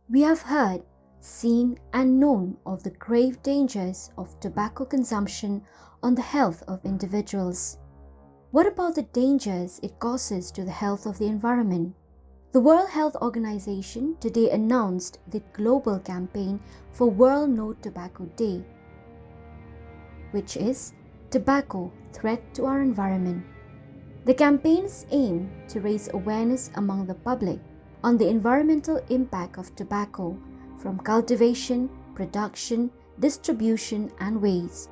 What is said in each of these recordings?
We have heard, seen and known of the grave dangers of tobacco consumption on the health of individuals. What about the dangers it causes to the health of the environment? The World Health Organization today announced the global campaign for World No Tobacco Day, which is Tobacco, Threat to Our Environment. The campaign's aim to raise awareness among the public on the environmental impact of tobacco from cultivation, production, distribution and waste.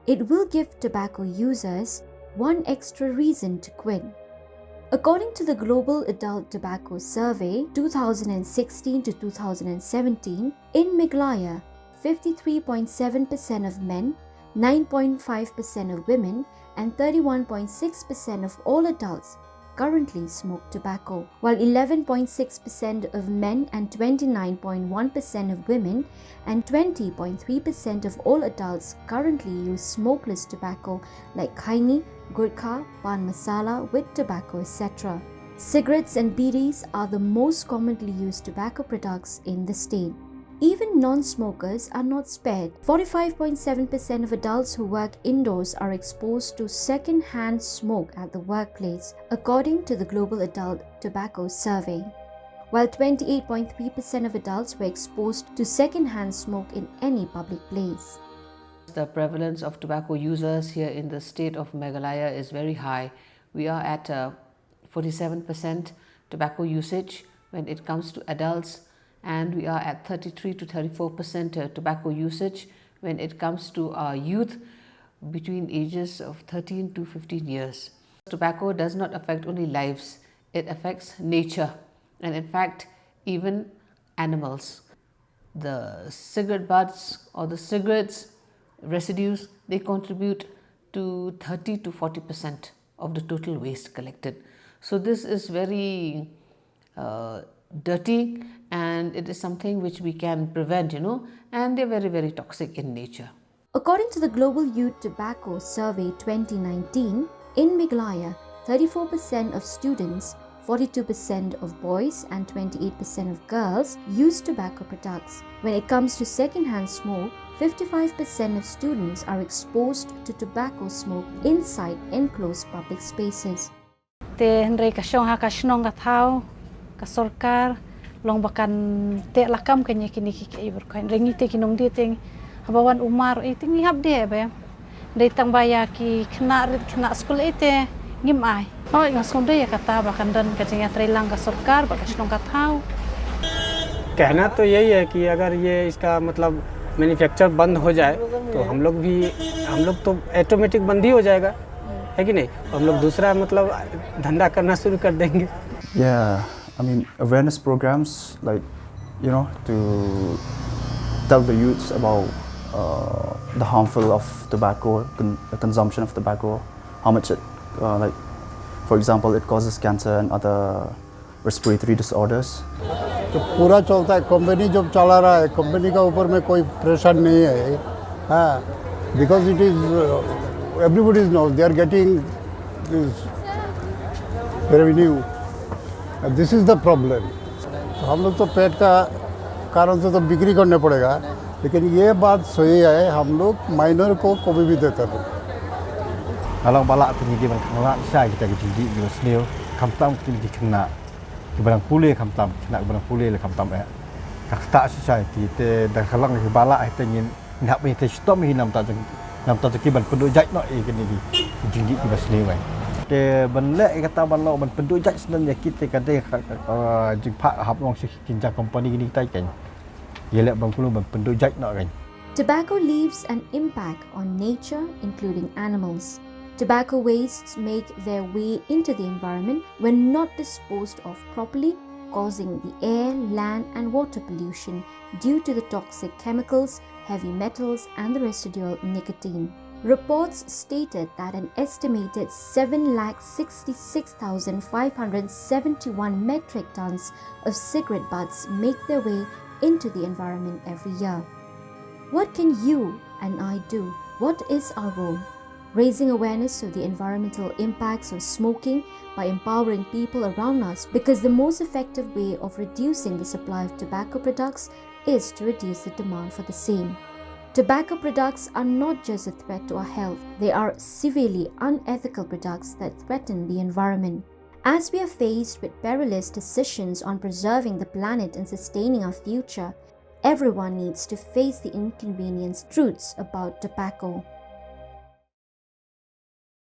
It will give tobacco users one extra reason to quit. According to the Global Adult Tobacco Survey 2016 to 2017, in Meghalaya, 53.7% of men, 9.5% of women, and 31.6% of all adults currently smoke tobacco, while 11.6% of men and 29.1% of women and 20.3% of all adults currently use smokeless tobacco like khaini, gurkha, pan masala with tobacco, etc. Cigarettes and bidis are the most commonly used tobacco products in the state. Even non-smokers are not spared. 45.7% of adults who work indoors are exposed to second-hand smoke at the workplace, according to the Global Adult Tobacco Survey, while 28.3% of adults were exposed to second-hand smoke in any public place. The prevalence of tobacco users here in the state of Meghalaya is very high. We are at 47% tobacco usage when it comes to adults, and we are at 33 to 34% tobacco usage when it comes to our youth between ages of 13 to 15 years. Tobacco does not affect only lives, it affects nature and in fact even animals. The cigarette butts or the cigarettes residues, they contribute to 30 to 40% of the total waste collected. So this is very dirty, and it is something which we can prevent, and they're very, very toxic in nature. According to the Global Youth Tobacco Survey 2019, in Meghalaya, 34% of students, 42% of boys and 28% of girls use tobacco products. When it comes to second-hand smoke, 55% of students are exposed to tobacco smoke inside enclosed public spaces. Kasorkar long bakan te lakam kanya kini kiki berkain rengi te kinong dia ting habawan umar ting ngihap dia ba dai tang baya ki kena sekolah ite ngimai oh ngaskon dia kata bakan dan kajnya trelang kasorkar bakasnong kathau. कहना तो यही है कि अगर ये इसका मतलब manufacture बंद हो जाए तो हम लोग तो ऑटोमेटिक बंद ही हो जाएगा, है कि नहीं? हम लोग दूसरा मतलब धंधा करना शुरू कर देंगे. Yeah, I mean awareness programs like to tell the youths about the harmful of tobacco, the consumption of tobacco, how much it like for example it causes cancer and other respiratory disorders. तो पूरा चलता है, company जब चला रहा है company का ऊपर में कोई प्रेशर नहीं है, हाँ, because it is everybody knows they are getting this revenue. This is the problem. तो हम लोग तो पेट का कारण से तो बिक्री करने पड़ेगा, लेकिन ये बात सही है हम लोग माइनर को कभी भी देते हैं. Kalau balak tinggi bang balak saya kita tinggi di sini, kamtam tinggi kena, barang pulih kamtam, kena barang pulih le kamtam eh. Kakak society te dah kalang balak kita ingin nak punya stop ni nam tak kiban penduduk jat nak kini di tinggi di sini bang. Ke benlek kata balak ben penduduk jat sebenarnya kita kata jumpa hab orang kinja company gini kita kan. Yelek bang puluh ben penduduk jat nak kan. Tobacco leaves an impact on nature, including animals. Tobacco wastes make their way into the environment when not disposed of properly, causing the air, land and water pollution due to the toxic chemicals, heavy metals and the residual nicotine. Reports stated that an estimated 766,571 metric tons of cigarette butts make their way into the environment every year. What can you and I do? What is our role? raising awareness of the environmental impacts of smoking by empowering people around us, because the most effective way of reducing the supply of tobacco products is to reduce the demand for the same. Tobacco products are not just a threat to our health, they are severely unethical products that threaten the environment. As we are faced with perilous decisions on preserving the planet and sustaining our future, everyone needs to face the inconvenience truths about tobacco.